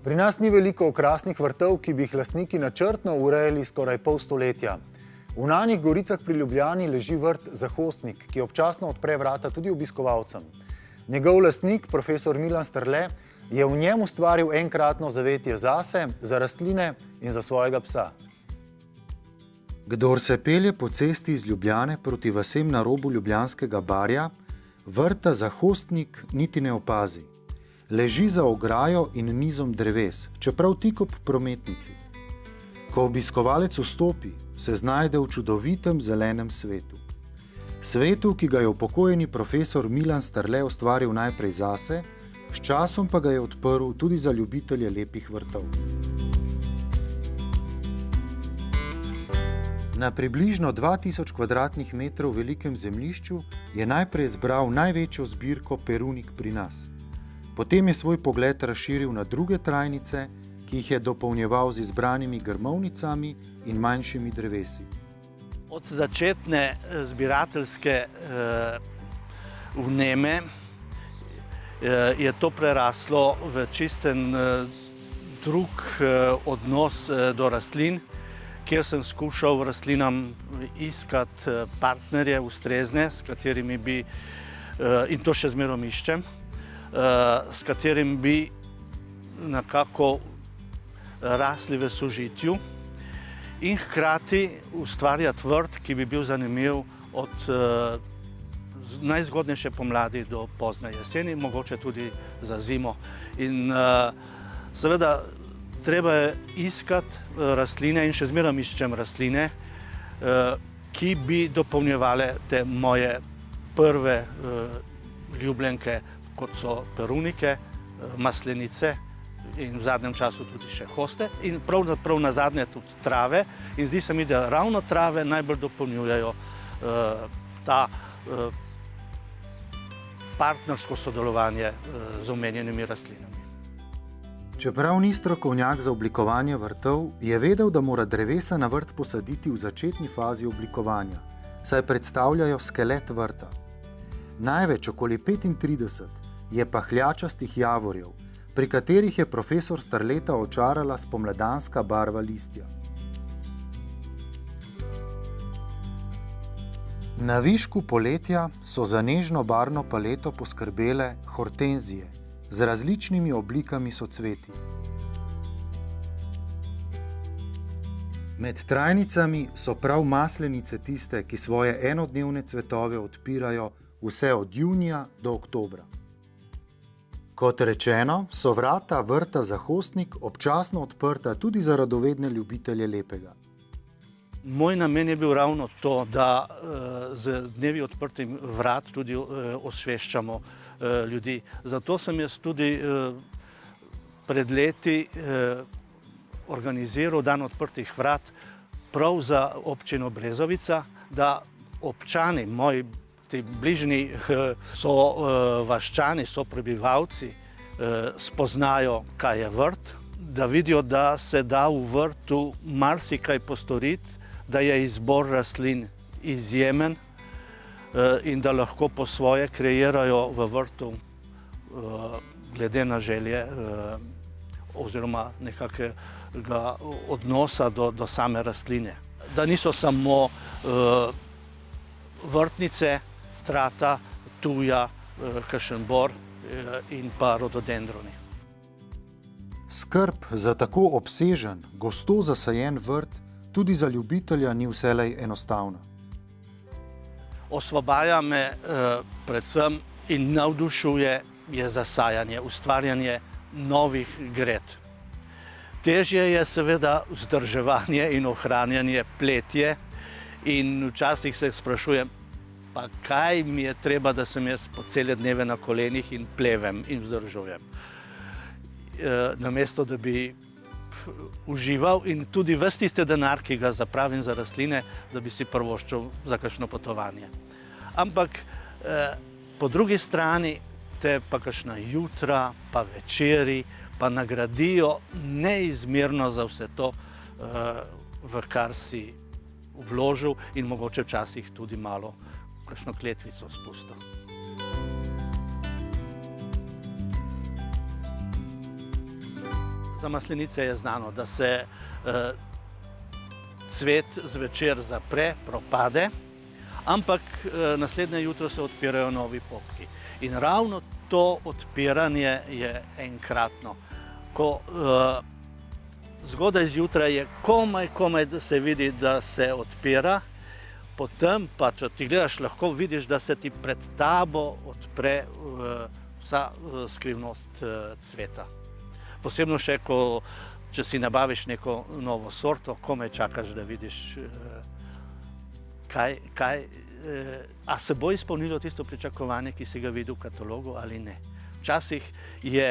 Pri nas ni veliko okrasnih vrtov, ki bi jih lastniki načrtno urejali skoraj pol stoletja. V Nanjih Goricah pri Ljubljani leži vrt Zahostnik, ki občasno odpre vrata tudi obiskovalcem. Njegov lastnik, profesor Milan Strle, je v njem ustvaril enkratno zavetje zase, za rastline in za svojega psa. Kdor se pelje po cesti iz Ljubljane proti vasem na robu Ljubljanskega barja, vrta Zahostnik niti ne opazi. Leži za ograjo in nizom dreves, čeprav tik ob prometnici. Ko obiskovalec vstopi, se znajde v čudovitem zelenem svetu. Svetu, ki ga je upokojeni profesor Milan Strle ustvaril najprej zase, s časom pa ga je odprl tudi za ljubitelje lepih vrtov. Na približno 2000 kvadratnih metrov velikem zemljišču je najprej zbral največjo zbirko perunik pri nas. Potem je svoj pogled razširil na druge trajnice, ki jih je dopolnjeval z izbranimi grmovnicami in manjšimi drevesi. Od začetne zbirateljske vneme je to preraslo v čisten drug odnos do rastlin, kjer sem skušal rastlinam iskati partnerje ustrezne, s katerimi bi, in to še zmerom iščem, s katerim bi nekako rasli v sožitju in hkrati ustvarjati vrt, ki bi bil zanimiv od najzgodnejše pomladi do pozne jeseni, mogoče tudi za zimo. In seveda treba je iskati rastline in še zmerom iščem rastline, ki bi dopolnjevale te moje prve ljubljenke, kot so perunike, maslenice in v zadnjem času tudi še hoste in prav nazadnje tudi trave. In zdi se mi, da ravno trave najbolj dopolnjujejo ta partnersko sodelovanje z omenjenimi rastlinami. Čeprav ni strokovnjak za oblikovanje vrtov, je vedel, da mora drevesa na vrt posaditi v začetni fazi oblikovanja, saj predstavljajo skelet vrta. Največ, okoli 35, je pahljačastih javorjev, pri katerih je profesor Strleta očarala spomladanska barva listja. Na višku poletja so za nežno barvno paleto poskrbele hortenzije z različnimi oblikami socvetij. Med trajnicami so prav maslenice tiste, ki svoje enodnevne cvetove odpirajo vse od junija do oktobra. Kot rečeno, so vrata vrta Zahostnik občasno odprta tudi za radovedne ljubitelje lepega. Moj namen je bil ravno to, da z dnevi odprtih vrat tudi osveščamo ljudi. Zato sem jaz tudi pred leti organiziral dan odprtih vrat prav za občino Brezovica, da občani, moji bližnji vaščani, prebivalci, spoznajo, kaj je vrt, da vidijo, da se da v vrtu marsikaj postoriti, da je izbor rastlin izjemen in da lahko po svoje kreirajo v vrtu glede na želje oziroma nekakega odnosa do same rastline. Da niso samo vrtnice, trata, tuja, kakšen bor in pa rododendroni. Skrb za tako obsežen, gosto zasajen vrt tudi za ljubitelja ni vselej enostavna. Osvobaja me predvsem in navdušuje je zasajanje, ustvarjanje novih gred. Težje je seveda vzdrževanje in ohranjanje pletje in včasih se sprašujem, pa kaj mi je treba, da sem jaz po cele dneve na kolenih in plevem in vzdržujem. Namesto, da bi užival in tudi ves tiste denar, ki ga zapravim za rastline, da bi si privoščil za kakšno potovanje. Ampak po drugi strani te pa kakšna jutra, pa večeri, pa nagradijo neizmerno za vse to, v kar si vložil in mogoče včasih tudi malo kakšno kletvico spustil. za maslenice je znano, da se cvet zvečer zapre, propade, ampak naslednje jutro se odpirajo novi popki. In ravno to odpiranje je enkratno, ko zgodaj zjutraj je komaj, da se vidi, da se odpira, potem pa, če ti gledaš, lahko vidiš, da se ti pred tabo odpre vsa skrivnost cveta. Posebno še, če si nabaviš neko novo sorto, komaj čakaš, da vidiš, a se bo izpolnilo tisto pričakovanje, ki si ga videl v katalogu ali ne. Včasih je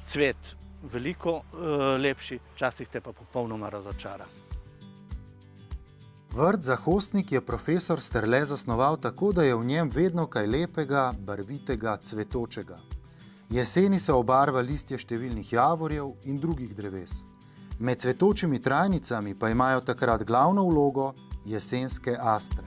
cvet veliko lepši, včasih te pa popolnoma razočara. Vrt Zahostnik je profesor Sterle zasnoval tako, da je v njem vedno kaj lepega, barvitega, cvetočega. Jeseni se obarva listje številnih javorjev in drugih dreves. Med cvetočimi trajnicami pa imajo takrat glavno vlogo jesenske astre.